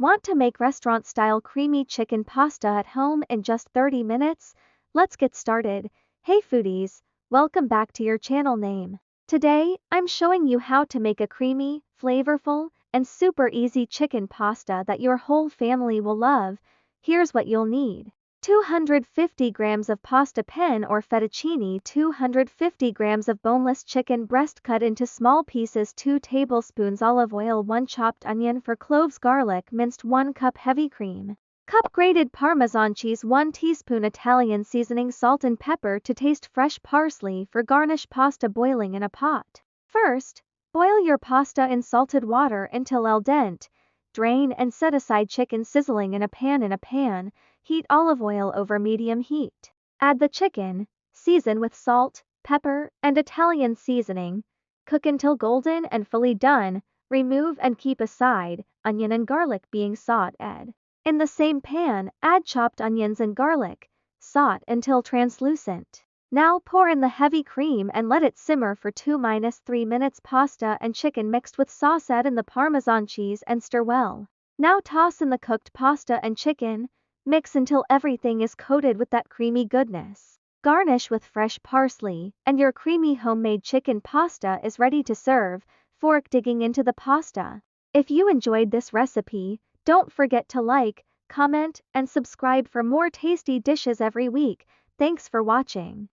Want to make restaurant-style creamy chicken pasta at home in just 30 minutes? Let's get started. Hey foodies, welcome back to your channel name. Today, I'm showing you how to make a creamy, flavorful, and super easy chicken pasta that your whole family will love. Here's what you'll need. 250 grams of pasta pen or fettuccine, 250 grams of boneless chicken breast cut into small pieces, 2 tablespoons olive oil, 1 chopped onion for cloves, garlic minced, 1 cup heavy cream, cup grated Parmesan cheese, 1 teaspoon Italian seasoning, salt and pepper to taste, fresh parsley for garnish. Pasta boiling in a pot. First, boil your pasta in salted water until al dente. Drain and set aside. Chicken sizzling in a pan. Heat olive oil over medium heat. Add the chicken, season with salt, pepper, and Italian seasoning. Cook until golden and fully done. Remove and keep aside. Onion and garlic being sautéed. In the same pan, add chopped onions and garlic. Saute until translucent. Now pour in the heavy cream and let it simmer for 2-3 minutes. Pasta and chicken mixed with sauce, add in the Parmesan cheese and stir well. Now toss in the cooked pasta and chicken. Mix until everything is coated with that creamy goodness. Garnish with fresh parsley, and your creamy homemade chicken pasta is ready to serve. Fork digging into the pasta. If you enjoyed this recipe, don't forget to like, comment, and subscribe for more tasty dishes every week. Thanks for watching.